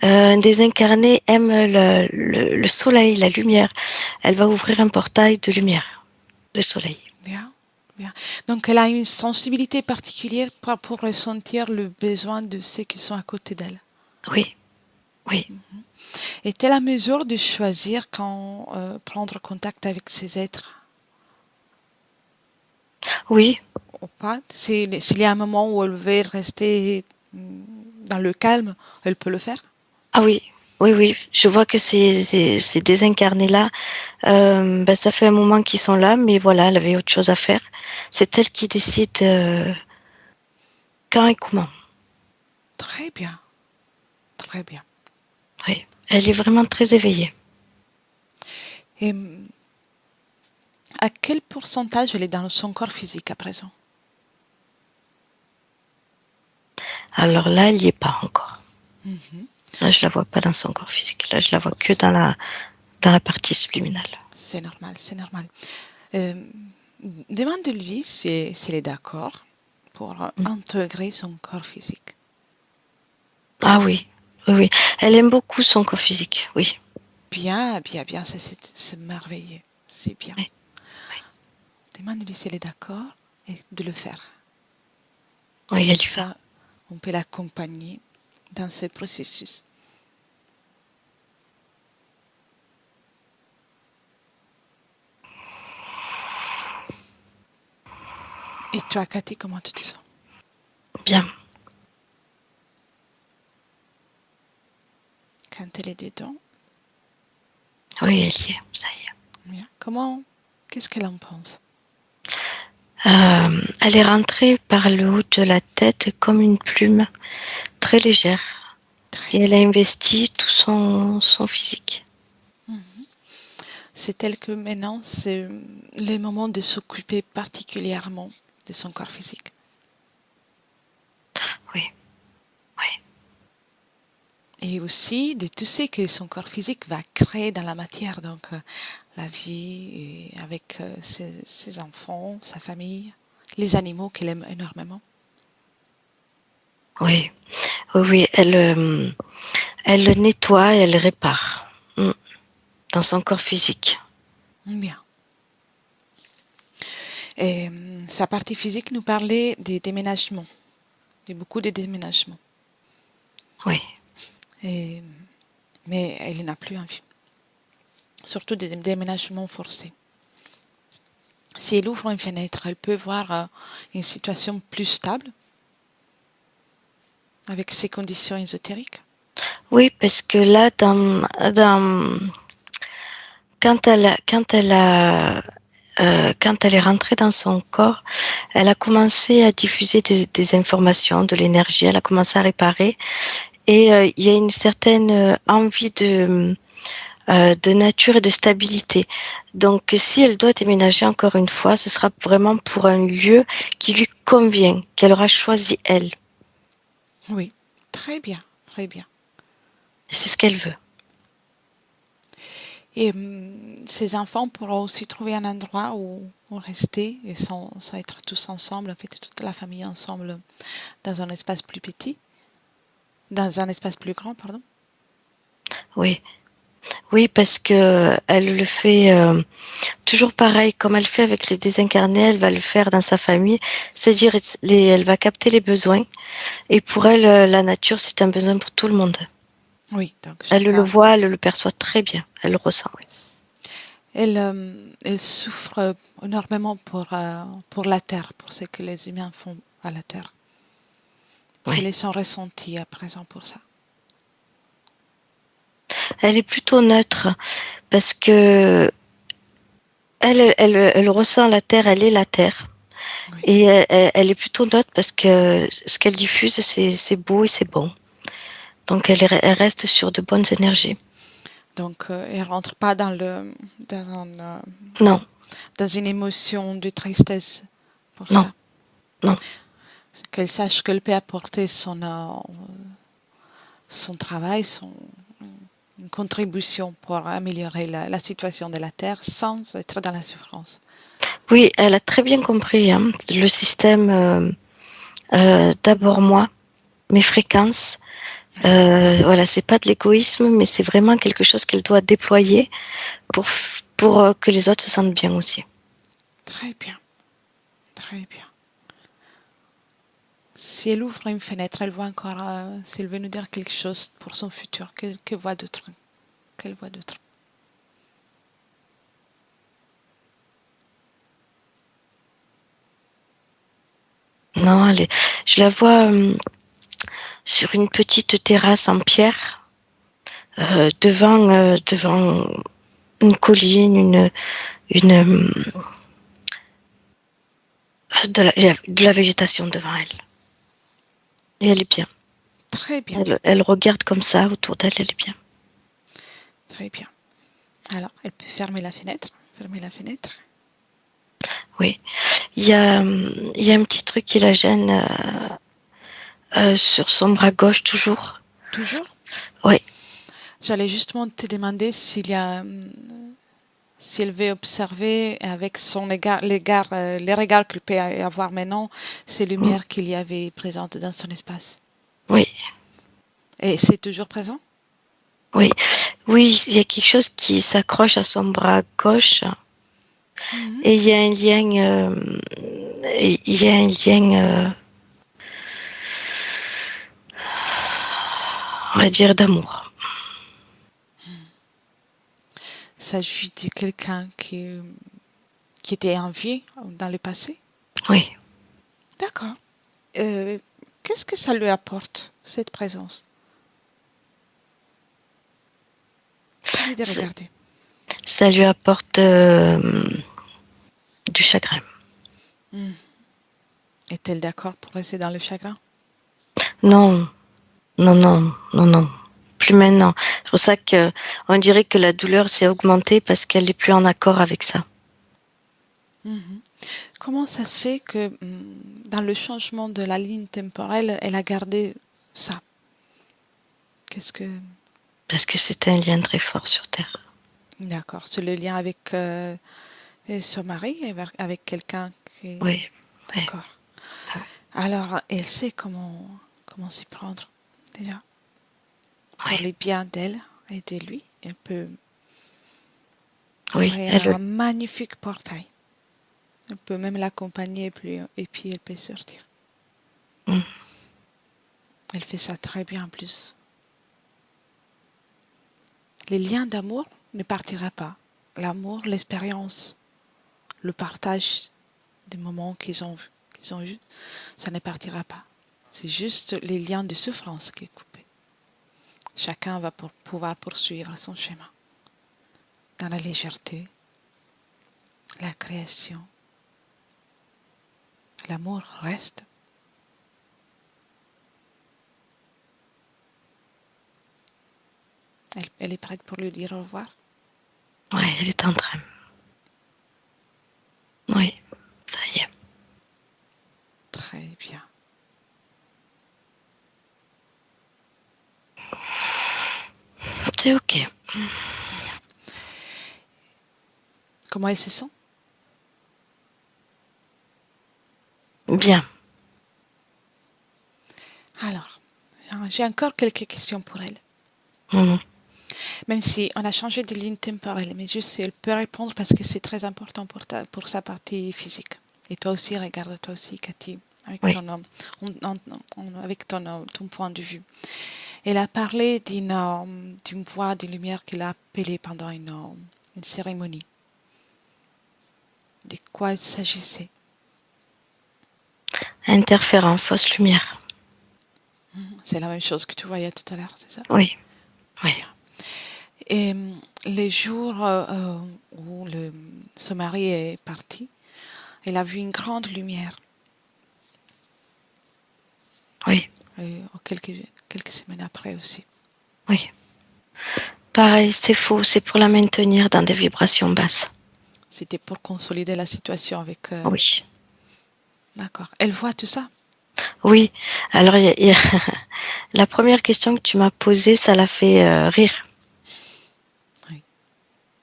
Speaker 2: Un désincarné aime le soleil, la lumière, elle va ouvrir un portail de lumière, de soleil.
Speaker 1: Bien, bien. Donc elle a une sensibilité particulière pour ressentir le besoin de ceux qui sont à côté d'elle.
Speaker 2: Oui, oui.
Speaker 1: Est-elle à mesure de choisir quand prendre contact avec ces êtres
Speaker 2: Oui,
Speaker 1: ou pas? S'il y a un moment où elle veut rester dans le calme, elle peut le faire?
Speaker 2: ah oui, oui. Je vois que ces désincarnés-là, ça fait un moment qu'ils sont là, mais voilà, elle avait autre chose à faire. C'est elle qui décide quand et comment.
Speaker 1: Très bien, très bien.
Speaker 2: Oui, elle est vraiment très éveillée.
Speaker 1: Et à quel pourcentage elle est dans son corps physique à présent?
Speaker 2: Alors là, elle n'y est pas encore.
Speaker 1: Mhm.
Speaker 2: Là, je la vois pas dans son corps physique. Là, je la vois que dans la partie subliminale.
Speaker 1: C'est normal, c'est normal. Euh, Demande-lui s'il est d'accord pour intégrer son corps physique.
Speaker 2: Ah oui. Elle aime beaucoup son corps physique, oui.
Speaker 1: Bien, ça c'est merveilleux, c'est bien.
Speaker 2: Oui.
Speaker 1: Demande-lui s'il est d'accord et de le faire.
Speaker 2: Oui,
Speaker 1: Comme
Speaker 2: elle y va.
Speaker 1: ça, on peut l'accompagner dans ce processus. Et toi, Cathy, comment tu te sens?
Speaker 2: Bien.
Speaker 1: Quand elle est dedans,
Speaker 2: Oui, elle y est, ça y est.
Speaker 1: bien. Qu'est-ce qu'elle en pense?
Speaker 2: Elle est rentrée par le haut de la tête comme une plume, très légère.
Speaker 1: Très
Speaker 2: Et elle
Speaker 1: bien.
Speaker 2: a investi tout son physique.
Speaker 1: C'est tel que maintenant, c'est le moment de s'occuper particulièrement de son corps physique.
Speaker 2: Oui, oui.
Speaker 1: Et aussi de tout ce que son corps physique va créer dans la matière, donc la vie et avec ses enfants, sa famille, les animaux qu'elle aime énormément.
Speaker 2: Oui, oui, oui, elle le nettoie et elle le répare dans son corps physique.
Speaker 1: Bien. Et sa partie physique nous parlait des déménagements, de beaucoup de déménagements.
Speaker 2: Oui.
Speaker 1: Et, mais elle n'a plus envie. Surtout des déménagements forcés. Si elle ouvre une fenêtre, elle peut voir une situation plus stable avec ses conditions ésotériques.
Speaker 2: Oui, parce que là, quand elle est rentrée dans son corps, elle a commencé à diffuser des informations, de l'énergie, elle a commencé à réparer. Et il y a une certaine envie de nature et de stabilité. Donc, si elle doit déménager encore une fois, ce sera vraiment pour un lieu qui lui convient, qu'elle aura choisi elle.
Speaker 1: Oui, très bien, très bien.
Speaker 2: C'est ce qu'elle veut.
Speaker 1: Et ses enfants pourront aussi trouver un endroit où rester et sans être tous ensemble, en fait, toute la famille ensemble dans un espace plus petit, dans un espace plus grand, pardon.
Speaker 2: Oui, oui, parce que elle le fait toujours pareil, comme elle fait avec les désincarnés, elle va le faire dans sa famille. C'est-à-dire, elle va capter les besoins. Et pour elle, la nature, c'est un besoin pour tout le monde.
Speaker 1: Oui, donc
Speaker 2: Elle le
Speaker 1: chacun.
Speaker 2: voit, elle le perçoit très bien. Elle le ressent, oui.
Speaker 1: Elle souffre énormément pour la Terre, pour ce que les humains font à la Terre. Quel
Speaker 2: Oui.
Speaker 1: est son ressenti à présent pour ça?
Speaker 2: Elle est plutôt neutre parce que elle ressent la terre, elle est la terre.
Speaker 1: Oui.
Speaker 2: Et elle est plutôt neutre parce que ce qu'elle diffuse, c'est beau et c'est bon. Donc elle reste sur de bonnes énergies.
Speaker 1: Donc, elle rentre pas dans, un,
Speaker 2: Non,
Speaker 1: dans une émotion de tristesse pour
Speaker 2: non,
Speaker 1: ça.
Speaker 2: non.
Speaker 1: Qu'elle sache qu'elle peut apporter son travail, une contribution pour améliorer la situation de la Terre sans être dans la souffrance.
Speaker 2: Oui, elle a très bien compris hein, le système. D'abord moi, mes fréquences.
Speaker 1: Oui.
Speaker 2: Voilà, c'est pas de l'égoïsme, mais c'est vraiment quelque chose qu'elle doit déployer pour que les autres se sentent bien aussi.
Speaker 1: Très bien, très bien. Si elle ouvre une fenêtre, elle voit encore, si elle veut nous dire quelque chose pour son futur, que voit d'autre? Qu'elle voit d'autre?
Speaker 2: Non, je la vois sur une petite terrasse en pierre, devant une colline, une de la végétation devant elle. Et elle est bien.
Speaker 1: Très bien,
Speaker 2: Elle regarde comme ça autour d'elle, elle est bien.
Speaker 1: très bien. Alors, elle peut fermer la fenêtre. Fermer la fenêtre.
Speaker 2: Oui. Il y a un petit truc qui la gêne sur son bras gauche toujours.
Speaker 1: Toujours.
Speaker 2: Oui,
Speaker 1: J'allais justement te demander si elle veut observer avec son égard, les regards qu'elle peut avoir maintenant, ces lumières qu'il y avait présentes dans son espace.
Speaker 2: oui,
Speaker 1: Et c'est toujours présent?
Speaker 2: oui. Oui, il y a quelque chose qui s'accroche à son bras gauche
Speaker 1: Mhm.
Speaker 2: et il y a un lien, il y a un lien, on va dire d'amour.
Speaker 1: Il s'agit de quelqu'un qui était en vie dans le passé?
Speaker 2: Oui.
Speaker 1: D'accord. Euh, Qu'est-ce que ça lui apporte, cette présence? Celui de
Speaker 2: Ça,
Speaker 1: regarder.
Speaker 2: ça lui apporte du chagrin.
Speaker 1: Hmm. Est-elle d'accord pour rester dans le chagrin?
Speaker 2: Non, non, non, non, non. Plus maintenant. C'est pour ça que on dirait que la douleur s'est augmentée parce qu'elle n'est plus en accord avec ça.
Speaker 1: Mhm. Comment ça se fait que dans le changement de la ligne temporelle, elle a gardé ça? Qu'est-ce que...
Speaker 2: Parce que c'est un lien très fort sur Terre.
Speaker 1: D'accord. C'est le lien avec son mari, avec quelqu'un qui...
Speaker 2: Oui, oui,
Speaker 1: D'accord. Alors, elle sait comment s'y prendre, déjà. Pour
Speaker 2: oui,
Speaker 1: les biens d'elle et de lui. Elle peut
Speaker 2: oui.
Speaker 1: ouvrir un magnifique portail. Elle peut même l'accompagner et puis elle peut sortir.
Speaker 2: Mm.
Speaker 1: Elle fait ça très bien en plus. Les liens d'amour ne partiraient pas. L'amour, l'expérience, le partage des moments qu'ils ont eus, ça ne partira pas. C'est juste les liens de souffrance qui est coupé. Chacun va pouvoir poursuivre son chemin dans la légèreté, la création. L'amour reste. Elle est prête pour lui dire au revoir.
Speaker 2: Oui, elle est en train. Oui, ça y est.
Speaker 1: Très bien.
Speaker 2: C'est ok.
Speaker 1: Comment elle se sent?
Speaker 2: Bien.
Speaker 1: Alors, j'ai encore quelques questions pour elle.
Speaker 2: Mm.
Speaker 1: Même si on a changé de ligne temporelle, mais juste si elle peut répondre parce que c'est très important pour sa partie physique. Et toi aussi, regarde toi aussi, Cathy, avec
Speaker 2: Oui.
Speaker 1: ton point de vue. Elle a parlé d'une voix de lumière qu'elle a appelée pendant une cérémonie. De quoi il s'agissait?
Speaker 2: Interférent, fausse lumière.
Speaker 1: C'est la même chose que tu voyais tout à l'heure, c'est ça?
Speaker 2: Oui, oui.
Speaker 1: Et les jours où son mari est parti, elle a vu une grande lumière.
Speaker 2: Oui,
Speaker 1: Et quelques semaines après aussi.
Speaker 2: oui. Pareil, c'est faux, c'est pour la maintenir dans des vibrations basses.
Speaker 1: C'était pour consolider la situation avec...
Speaker 2: Oui,
Speaker 1: D'accord. Elle voit tout ça?
Speaker 2: oui. Alors, la première question que tu m'as posée, ça l'a fait rire.
Speaker 1: Oui.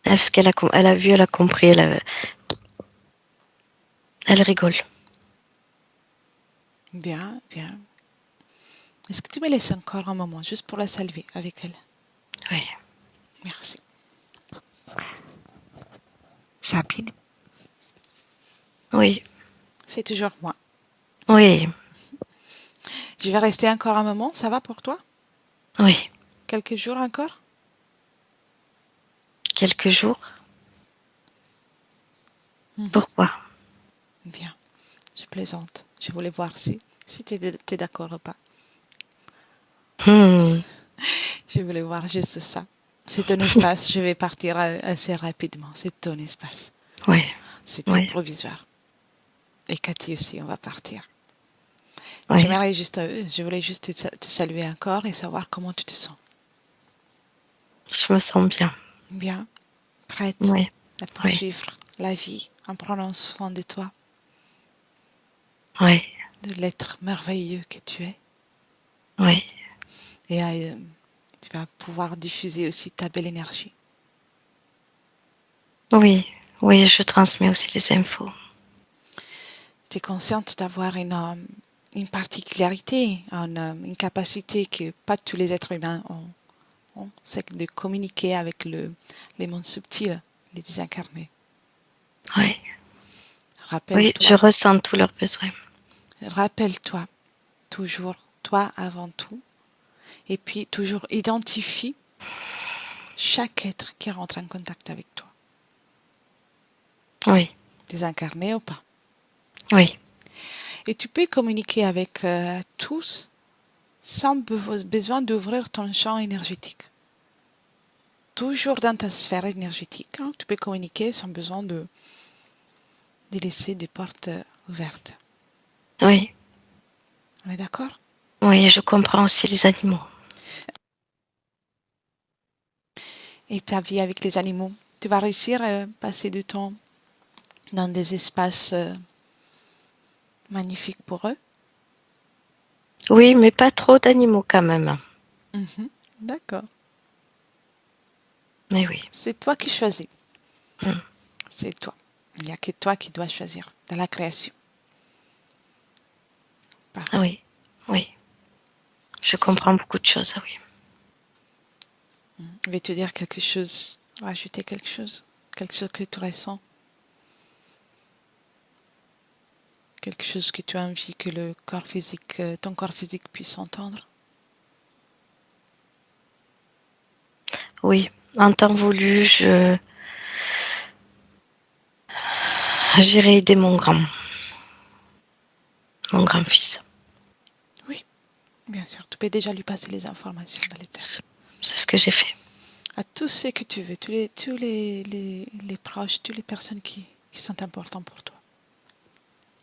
Speaker 2: Parce elle a vu, elle a compris, elle rigole.
Speaker 1: Bien, bien. Est-ce que tu me laisses encore un moment, juste pour la saluer avec elle?
Speaker 2: Oui,
Speaker 1: Merci. Sabine,
Speaker 2: oui,
Speaker 1: c'est toujours moi.
Speaker 2: oui,
Speaker 1: Je vais rester encore un moment, ça va pour toi?
Speaker 2: oui.
Speaker 1: Quelques jours encore?
Speaker 2: Quelques jours.
Speaker 1: Mhm.
Speaker 2: Pourquoi?
Speaker 1: Bien, je plaisante. Je voulais voir si tu es d'accord ou pas.
Speaker 2: Hmm.
Speaker 1: Je voulais voir juste ça. C'est ton espace, je vais partir assez rapidement. C'est ton espace.
Speaker 2: Oui,
Speaker 1: C'était
Speaker 2: oui,
Speaker 1: provisoire. Et Cathy aussi, on va partir.
Speaker 2: oui.
Speaker 1: Je voulais juste te saluer encore et savoir comment tu te sens.
Speaker 2: Je me sens bien.
Speaker 1: Bien, prête
Speaker 2: Oui,
Speaker 1: à
Speaker 2: oui,
Speaker 1: poursuivre la vie en prenant soin de toi,
Speaker 2: oui,
Speaker 1: de l'être merveilleux que tu es.
Speaker 2: oui.
Speaker 1: Et tu vas pouvoir diffuser aussi ta belle énergie.
Speaker 2: Oui, oui, je transmets aussi les infos.
Speaker 1: Tu es consciente d'avoir une particularité, une capacité que pas tous les êtres humains ont, c'est de communiquer avec les mondes subtils, les désincarnés.
Speaker 2: Oui, oui, je
Speaker 1: Rappelle-toi,
Speaker 2: ressens tous leurs besoins.
Speaker 1: rappelle-toi toujours, toi avant tout, et puis toujours identifie chaque être qui rentre en contact avec toi,
Speaker 2: Oui,
Speaker 1: désincarné ou pas.
Speaker 2: oui,
Speaker 1: Et tu peux communiquer avec tous sans besoin d'ouvrir ton champ énergétique. Toujours dans ta sphère énergétique, hein, tu peux communiquer sans besoin de laisser des portes ouvertes.
Speaker 2: oui,
Speaker 1: On est d'accord?
Speaker 2: oui, je comprends aussi les animaux.
Speaker 1: Et ta vie avec les animaux, tu vas réussir à passer du temps dans des espaces magnifiques pour eux?
Speaker 2: Oui, mais pas trop d'animaux quand même.
Speaker 1: Mhm. D'accord.
Speaker 2: Mais oui.
Speaker 1: C'est toi qui choisis.
Speaker 2: Mm.
Speaker 1: C'est toi. Il n'y a que toi qui dois choisir dans la création. Parfait.
Speaker 2: Oui, oui. Je comprends beaucoup de choses, oui.
Speaker 1: Je vais te dire quelque chose, rajouter quelque chose que tu ressens, quelque chose que tu as envie que le corps physique, ton corps physique puisse entendre.
Speaker 2: Oui, en temps voulu, j'irai aider mon grand-fils.
Speaker 1: Oui, bien sûr. Tu peux déjà lui passer les informations dans les termes.
Speaker 2: C'est ce que j'ai fait.
Speaker 1: À tous ceux que tu veux, tous les proches, toutes les personnes qui sont importantes pour toi.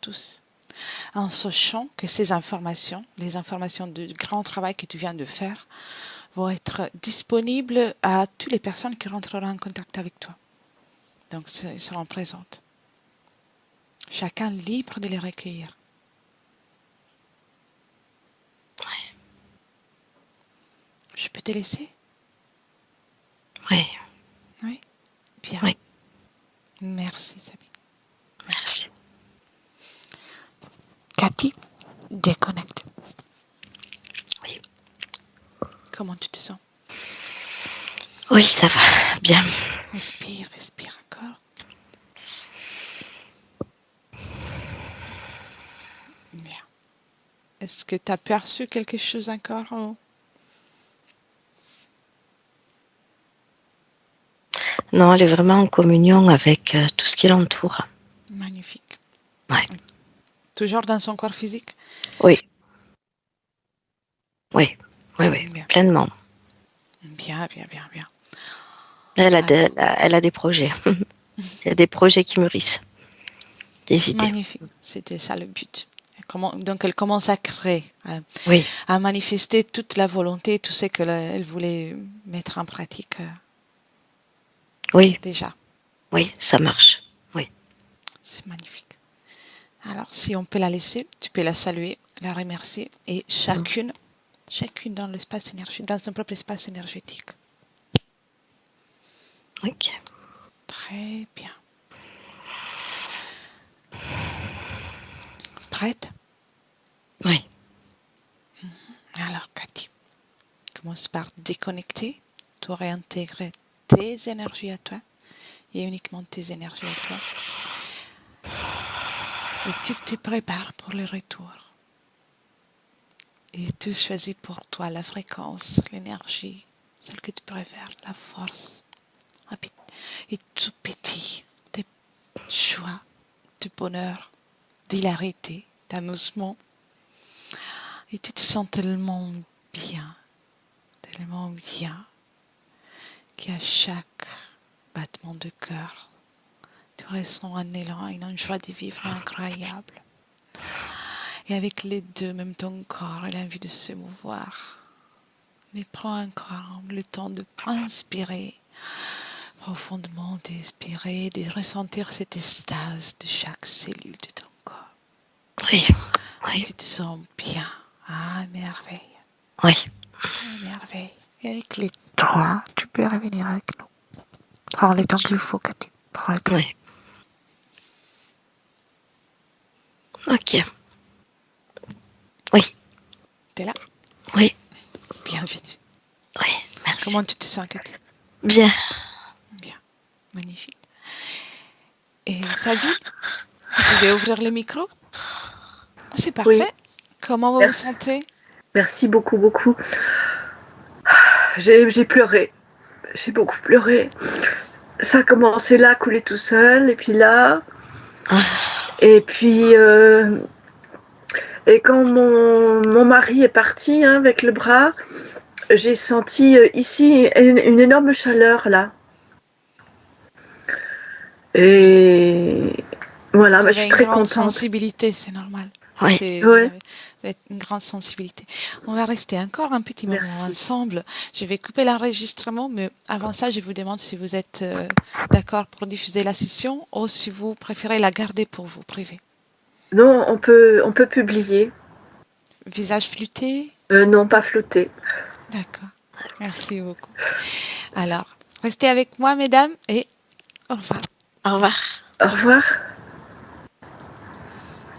Speaker 1: Tous. En sachant que ces informations, les informations du grand travail que tu viens de faire, vont être disponibles à toutes les personnes qui rentreront en contact avec toi. Donc, ils seront présentes. Chacun libre de les recueillir.
Speaker 2: Oui.
Speaker 1: Je peux te laisser?
Speaker 2: Oui.
Speaker 1: Oui. Bien.
Speaker 2: Oui.
Speaker 1: Merci, Sabine.
Speaker 2: Merci.
Speaker 1: Cathy, déconnecte.
Speaker 2: Oui.
Speaker 1: Comment tu te sens?
Speaker 2: Oui, ça va. Bien.
Speaker 1: Respire, respire encore. Bien. Est-ce que tu as perçu quelque chose encore?
Speaker 2: Non, elle est vraiment en communion avec tout ce qui l'entoure.
Speaker 1: Magnifique.
Speaker 2: Ouais.
Speaker 1: Toujours dans son corps physique?
Speaker 2: Oui. Oui, oui, oui,
Speaker 1: Bien.
Speaker 2: pleinement.
Speaker 1: Bien, bien, bien, bien.
Speaker 2: Elle a des projets. Il y a des projets qui mûrissent. Des idées.
Speaker 1: Magnifique. C'était ça le but. Donc elle commence à créer,
Speaker 2: Oui.
Speaker 1: à manifester toute la volonté, tout ce qu'elle voulait mettre en pratique
Speaker 2: Oui.
Speaker 1: déjà.
Speaker 2: Oui, ça marche. Oui.
Speaker 1: C'est magnifique. Alors, si on peut la laisser, tu peux la saluer, la remercier, et chacune dans l'espace énergétique, dans son propre espace énergétique.
Speaker 2: Ok.
Speaker 1: Très bien. Prête?
Speaker 2: Oui.
Speaker 1: Alors, Cathy, commence par déconnecter, tout réintégrer tes énergies à toi, et uniquement tes énergies à toi. Et tu te prépares pour le retour. Et tu choisis pour toi la fréquence, l'énergie, celle que tu préfères, la force. Et tout petit, de joie, de bonheur, d'hilarité, d'amusement. Et tu te sens tellement bien, qu'à chaque battement de cœur, tu ressens un élan, une joie de vivre incroyable. Et avec les deux, même ton corps a l'envie de se mouvoir. Mais prends encore le temps de inspirer profondément, d'expirer, de ressentir cette extase de chaque cellule de ton corps.
Speaker 2: Oui.
Speaker 1: Et
Speaker 2: Oui.
Speaker 1: tu te sens bien, à merveille.
Speaker 2: Oui.
Speaker 1: À merveille. Et avec les trois, tu peux revenir avec nous. Prends le temps qu'il faut, Cathy. Prends le temps.
Speaker 2: Oui. Ok. Oui.
Speaker 1: T'es là?
Speaker 2: Oui.
Speaker 1: Bienvenue.
Speaker 2: Oui. Merci.
Speaker 1: Comment tu te sens, Cathy?
Speaker 2: Bien.
Speaker 1: Bien. Magnifique. Et Sabine, vous pouvez ouvrir le micro? C'est parfait.
Speaker 3: Oui.
Speaker 1: Comment vous
Speaker 3: Merci.
Speaker 1: vous sentez?
Speaker 3: Merci beaucoup, beaucoup. J'ai pleuré. J'ai beaucoup pleuré. Ça a commencé là, à couler tout seul, et puis là. Et puis, et quand mon mari est parti avec le bras, j'ai senti ici une énorme chaleur là. Et voilà, je suis très contente.
Speaker 1: Vous avez une grande sensibilité, c'est normal.
Speaker 2: Oui.
Speaker 1: Vous avez une grande sensibilité. On va rester encore un petit moment
Speaker 3: Merci.
Speaker 1: ensemble. Je vais couper l'enregistrement, mais avant ça, je vous demande si vous êtes d'accord pour diffuser la session ou si vous préférez la garder pour vous, privé.
Speaker 3: Non, on peut publier.
Speaker 1: Visage flûté?
Speaker 3: Non, pas flotter.
Speaker 1: D'accord. Merci beaucoup. Alors, restez avec moi, mesdames, et au revoir.
Speaker 2: Au revoir.
Speaker 3: Au revoir.